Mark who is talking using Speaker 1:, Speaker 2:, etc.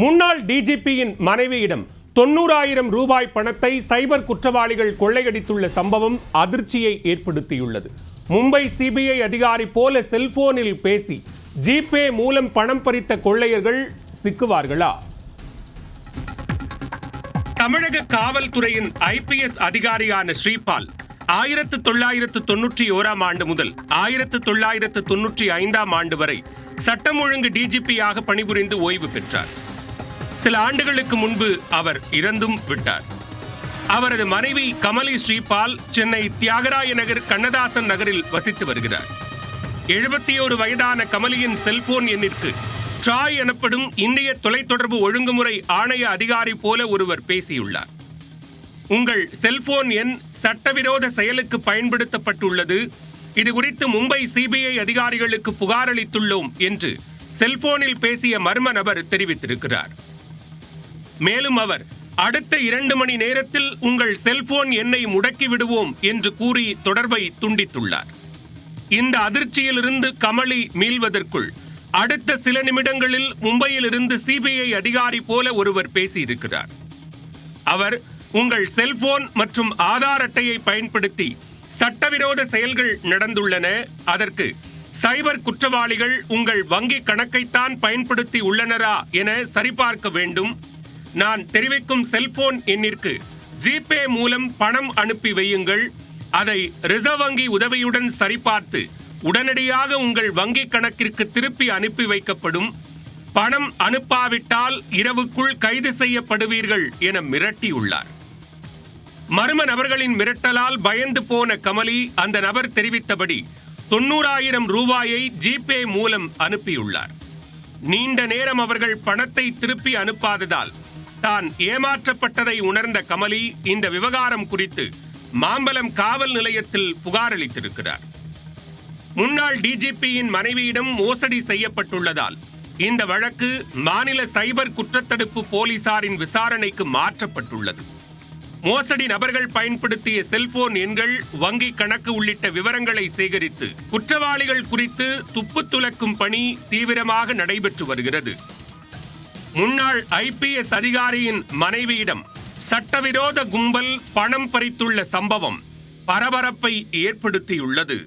Speaker 1: முன்னாள் டிஜிபியின் மனைவியிடம் 90,000 ரூபாய் பணத்தை சைபர் குற்றவாளிகள் கொள்ளையடித்துள்ள சம்பவம் அதிர்ச்சியை ஏற்படுத்தியுள்ளது. மும்பை சிபிஐ அதிகாரி போல செல்போனில் பேசி ஜிபே மூலம் பணம் பறித்த கொள்ளையர்கள் சிக்குவார்களா? தமிழக காவல்துறையின் IPS அதிகாரியான ஸ்ரீபால் 1991 ஆண்டு முதல் 1995 ஆண்டு வரை சட்டம் ஒழுங்கு டிஜிபியாக பணிபுரிந்து ஓய்வு பெற்றார். சில ஆண்டுகளுக்கு முன்பு அவர் இறந்தும் விட்டார். அவரது மனைவி கமலி ஸ்ரீபால் சென்னை தியாகராய நகர் கண்ணதாசன் நகரில் வசித்து வருகிறார். 71 வயதான கமலியின் செல்போன் எண்ணிற்கு ட்ராய் எனப்படும் இந்திய தொலைத்தொடர்பு ஒழுங்குமுறை ஆணைய அதிகாரி போல ஒருவர் பேசியுள்ளார். உங்கள் செல்போன் எண் சட்டவிரோத செயலுக்கு பயன்படுத்தப்பட்டுள்ளது. இது குறித்து மும்பை சிபிஐ அதிகாரிகளுக்கு புகார் அளித்துள்ளோம் என்று செல்போனில் பேசிய மர்ம நபர் தெரிவித்திருக்கிறார். மேலும் அவர் அடுத்த 2 மணி நேரத்தில் உங்கள் செல்போன் எண்ணை முடக்கி விடுவோம் என்று கூறி தொடர்பை துண்டித்துள்ளார். இந்த அதிர்ச்சியிலிருந்து கமலி மீள்வதற்குள் அடுத்த சில நிமிடங்களில் மும்பையில் இருந்து சிபிஐ அதிகாரி போல ஒருவர் பேசியிருக்கிறார். அவர் உங்கள் செல்போன் மற்றும் ஆதார் அட்டையை பயன்படுத்தி சட்டவிரோத செயல்கள் நடந்துள்ளன. அதற்கு சைபர் குற்றவாளிகள் உங்கள் வங்கி கணக்கைத்தான் பயன்படுத்தி உள்ளனரா என சரிபார்க்க வேண்டும். நான் தெரிவிக்கும் செல்போன் எண்ணிற்கு ஜிபே மூலம் பணம் அனுப்பி வையுங்கள். அதை ரிசர்வ் வங்கி உதவியுடன் சரிபார்த்து உடனடியாக உங்கள் வங்கி கணக்கிற்கு திருப்பி அனுப்பி வைக்கப்படும். பணம் அனுப்பாவிட்டால் இரவுக்குள் கைது செய்யப்படுவீர்கள் என மிரட்டியுள்ளார். மர்ம நபர்களின் மிரட்டலால் பயந்து போன கமலி அந்த நபர் தெரிவித்தபடி 90,000 ரூபாயை ஜிபே மூலம் அனுப்பியுள்ளார். நீண்ட நேரம் அவர்கள் பணத்தை திருப்பி அனுப்பாததால் தான் ஏமாற்றப்பட்டதை உணர்ந்த கமலி இந்த விவகாரம் குறித்து மாம்பலம் காவல் நிலையத்தில் புகார் அளித்திருக்கிறார். முன்னாள் டிஜிபியின் மனைவியிடம் மோசடி செய்யப்பட்டுள்ளதால் இந்த வழக்கு மாநில சைபர் குற்றத்தடுப்பு போலீசாரின் விசாரணைக்கு மாற்றப்பட்டுள்ளது. மோசடி நபர்கள் பயன்படுத்திய செல்போன் எண்கள், வங்கி கணக்கு உள்ளிட்ட விவரங்களை சேகரித்து குற்றவாளிகள் குறித்து துப்பு துலக்கும் பணி தீவிரமாக நடைபெற்று வருகிறது. முன்னாள் IPS அதிகாரியின் மனைவியிடம் சட்டவிரோத கும்பல் பணம் பறித்துள்ள சம்பவம் பரபரப்பை ஏற்படுத்தியுள்ளது.